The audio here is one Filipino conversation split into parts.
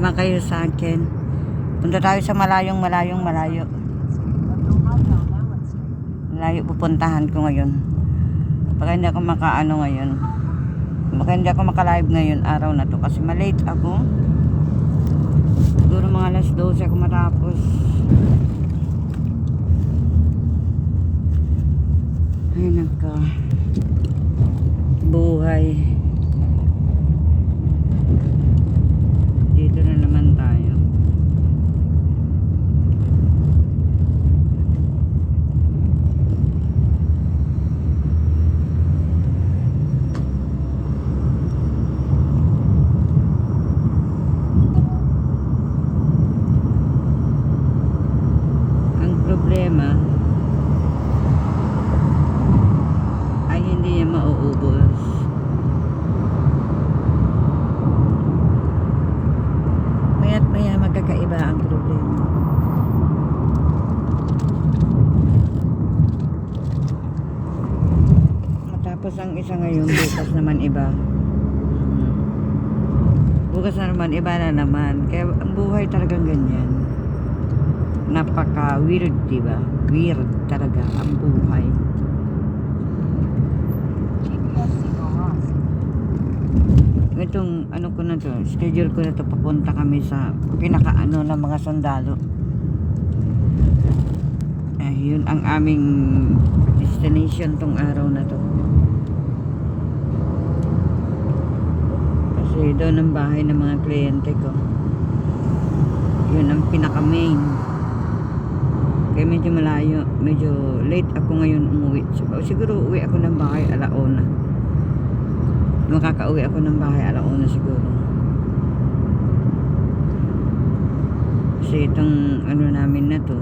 Sama kayo sa akin. Punta tayo sa malayo. Malayo pupuntahan ko ngayon. Baka hindi ako makaano ngayon. Baka hindi ako maka-live ngayon araw na to kasi malate ako. Siguro mga alas 12 ako matapos. Ay naka buhay. Dito na naman tayo. Ang problema ay hindi niya mauubos. Maya't maya magkakaiba ang problema. Matapos ang isa ngayon, bukas naman iba. Bukas na naman, iba na naman. Kaya ang buhay talagang ganyan. Napaka weird, diba? Weird talaga ang buhay. Itong ano ko na to, schedule ko na to, papunta kami sa pinakaano ng mga sundalo. Yun ang aming destination tong araw na to. Kasi doon ang bahay ng mga kliyente ko. Yun ang pinaka main. Kaya medyo malayo, medyo late ako ngayon umuwi. Siguro uwi ako ng bahay alauna. Makakauwi ako ng bahay alauna siguro. Kasi itong ano namin na to,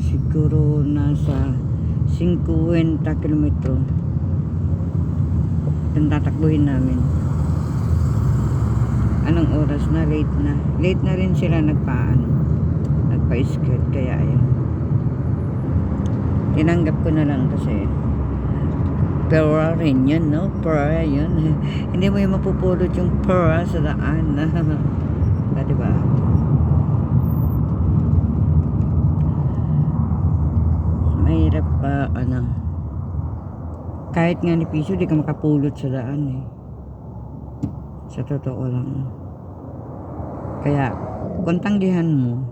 siguro nasa 50 kilometro itong tatakbuhin namin. Anong oras na? Late na rin sila nagpa-skirt, kaya ayun, tinanggap ko na lang kasi pera rin yun, no? Pera yun. Hindi mo yung mapupulot yung pera sa daan. Diba? Mahirap pa, kahit nga ni piso, di ka makapulot sa daan eh. Sa totoo lang. Kaya, kung tanggihan mo,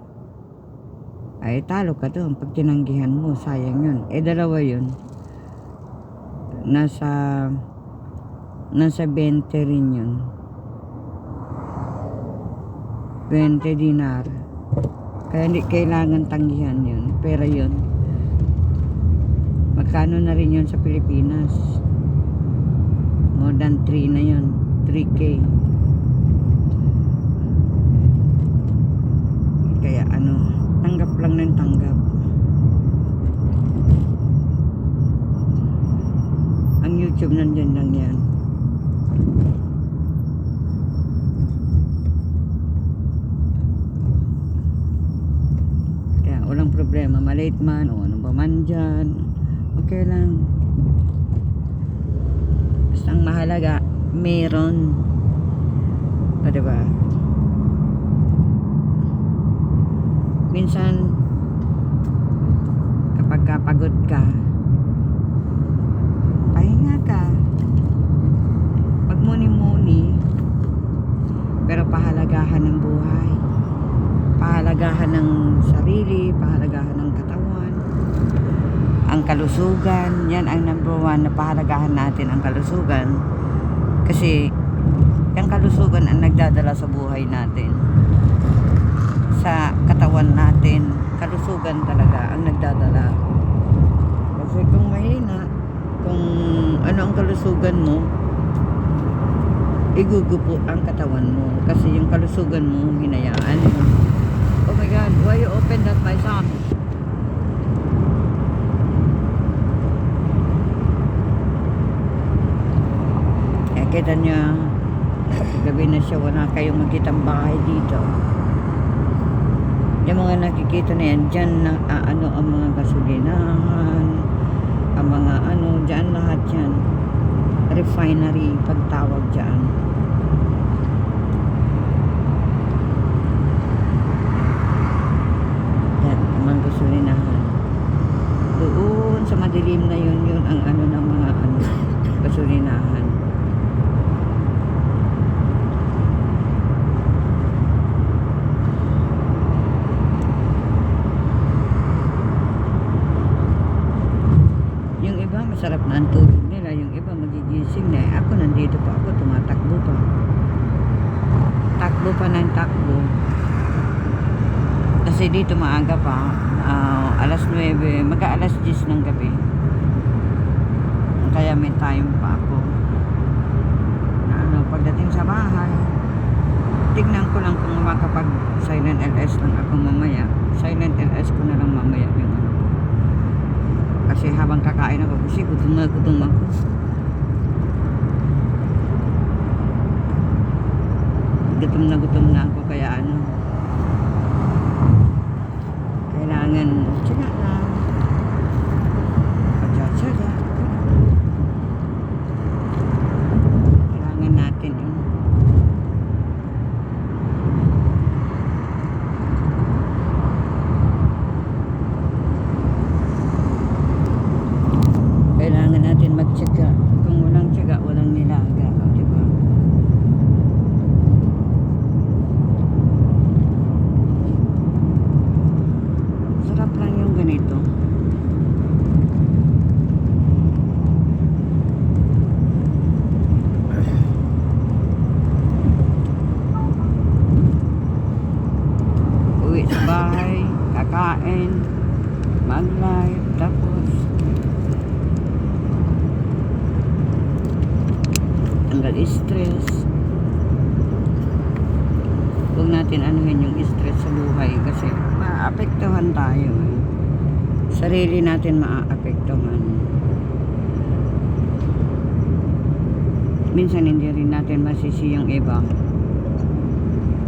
ay talo ka doon. Pag tinanggihan mo, sayang yun. Dalawa yun. Nasa 20 rin yun. 20 dinar. Kaya hindi kailangan tanggihan yun. Pero yun, magkano na rin yun sa Pilipinas? More than 3 na yun. 3K. Kaya tanggap lang ng tanggap. Ang YouTube nandyan lang yan. Kaya walang problema, malate man o ano ba man dyan, okay lang. Basta ang mahalaga meron, diba? Minsan kapag pagod ka, pahinga ka, magmuni-muni, pero pahalagahan ng buhay, pahalagahan ng sarili, pahalagahan ng katawan, ang kalusugan. Yan ang number 1 na pahalagahan natin, ang kalusugan. Kasi yung kalusugan ang nagdadala sa buhay natin, sa katawan natin. Kalusugan talaga ang nagdadala. Kasi kung mahina, kung ano ang kalusugan mo, igugupo ang katawan mo. Kasi yung kalusugan mo, hinayaan mo. Oh my God, why you open that, my son? Kita niya, gabi na siya, wala kayong makitang bahay dito. Yung mga nakikita na yan, dyan na, ang mga gasolinahan, ang mga dyan lahat yan. Refinery, pagtawag dyan. Nantulog nila, yung iba magigising na. Ako nandito pa ako, tumatakbo pa. Takbo pa ng takbo. Kasi dito maaga pa, alas 9, mag-aalas 10 ng gabi. Kaya may time pa ako. Pagdating sa bahay, tignan ko lang kung makapag silent LS lang ako mamaya. Silent LS ko na lang mamaya yung ano ko. Kasi habang kakain ako, kasi gutom na ako. Gutom na ako, kaya ano, kailangan tiyaga lang. Pagtsatsaga. Kailangan natin yun. Kailangan natin magtsaga. Kung walang tiyaga, walang nilaga. Diba? Sarap lang yung ganito. Uwi sa bahay, kakain, mag-live, tapos tanggal stress. Huwag natin anuhin yung stress sa buhay kasi maapektuhan tayo. Sarili natin maaapektuhan. Minsan hindi rin natin masisi yung iba.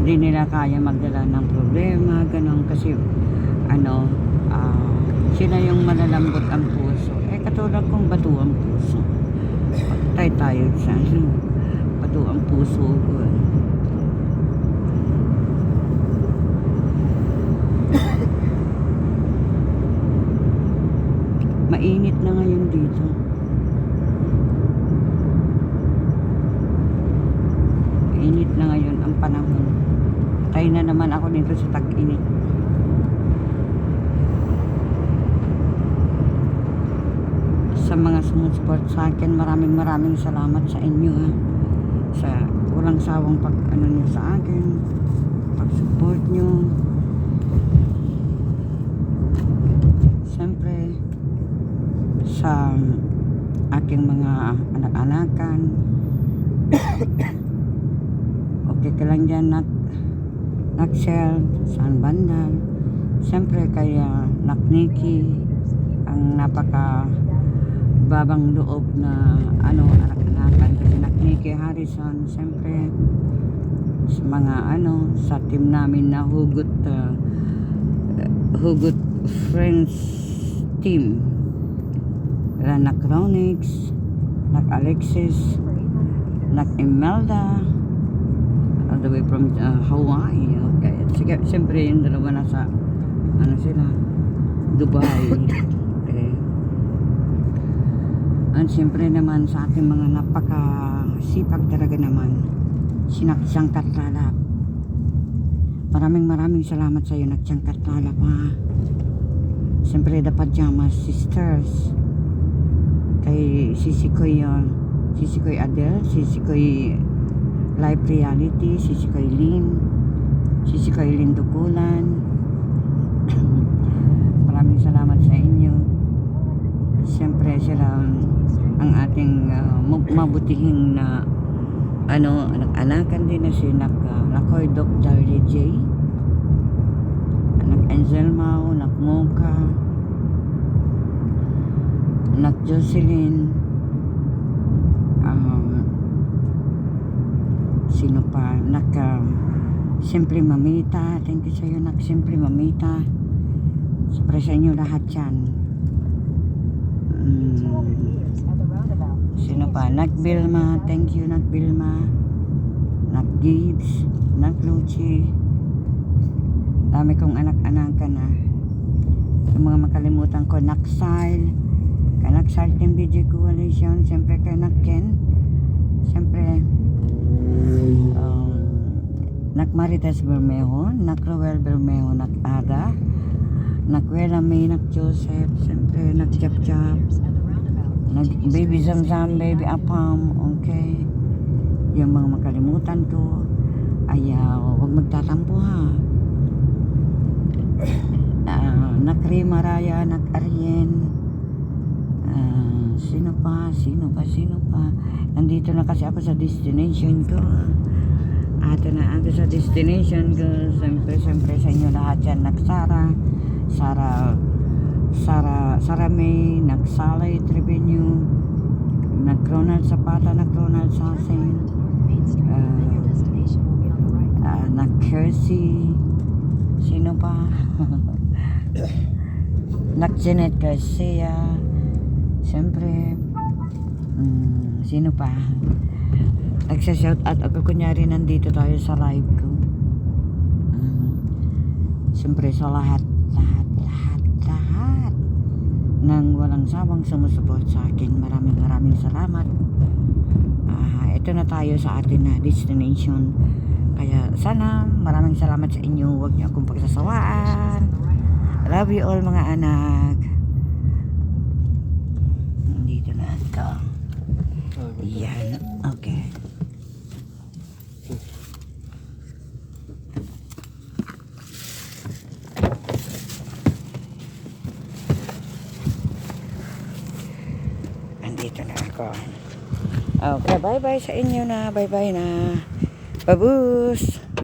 Hindi nila kaya magdala ng problema, ganun, kasi ano, sila yung malalambot ang puso. Katulad kong bato ang puso. Patay tayo sa bato ang puso ko. Mainit na ngayon dito. Mainit na ngayon ang panahon. Tayo na naman ako dito sa tag-init. Sa mga sumusupport sa akin, maraming salamat sa inyo, ha. Sa walang sawang pag ano niyo sa akin, pag-support niyo. Siyempre sa aking mga anak-anakan. Okay ka lang dyan, Naksel, San Bandal. Siyempre kaya Nakniki, ang napaka babang loob na ano, anak-anakan. Kasi Nakniki Harrison, siyempre sa mga ano, sa team namin na Hugot Friends team. Nak Ronix, Nak Alexis, Nak Imelda, all the way from Hawaii. Okay. Sige, siyempre yung dalawa nasa ano sila, Dubai. Okay. At siyempre naman sa ating mga napakasipag talaga naman, Naksyang Katlalap. Maraming salamat sa iyo, Naksyang Katlalap, ha. Siyempre the Pajamas Sisters, kay Sisikoy Adele, Sisikoy Live Reality, Sisikoy Lin Dukulan. Maraming salamat sa inyo. Siyempre sila ang ating mabutihing na ano, anak-anakan din na si Nakoy Doc Darlie J, Nak Angel Mau, Nak Mocha, Nak Jocelyn, sino pa, Simply Mamita. Thank you sa iyo, Simply Mamita. Siyempre sa inyo lahat yan. Sino pa, Nak Bilma. Thank you, Nak Bilma, Nak Gibbs, Nak Luchi. Dami kong anak-anakan, na yung mga makalimutan ko, Naksile, kay Naksile Team DJ Coalition, siyempre kay Nakken, siyempre Nak Marites Bermejo, Nak Roel Bermejo, Nak Ada, Nak Wela May, Nak Joseph, siyempre Nak Jap Jap, Baby Zamzam, baby Apam, okay? Yung mga makalimutan ko, huwag magtatampo ha. Nakri Maraya, Nak-Aryen, sino pa? Nandito na kasi ako sa destination ko. Ato na ako sa destination ko. Siyempre sa inyo lahat yan. Sara May, Nagsalay Trevino, Ronald Zapata, Ronald Sasing, Kersey, sino pa? Janet Garcia, siyempre, sino pa? Nagsashout out ako, kunyari nandito tayo sa live ko. Siyempre sa lahat nang walang sawang sumusuport sa akin, maraming salamat. Ito na tayo sa atin na destination, kaya sana maraming salamat sa inyo. Huwag niyo akong pagsasawaan. Love you all mga anak. Dito na ito. Yan, okay. Andito na ako. Okay, bye-bye sa inyo na. Bye-bye na. Babus!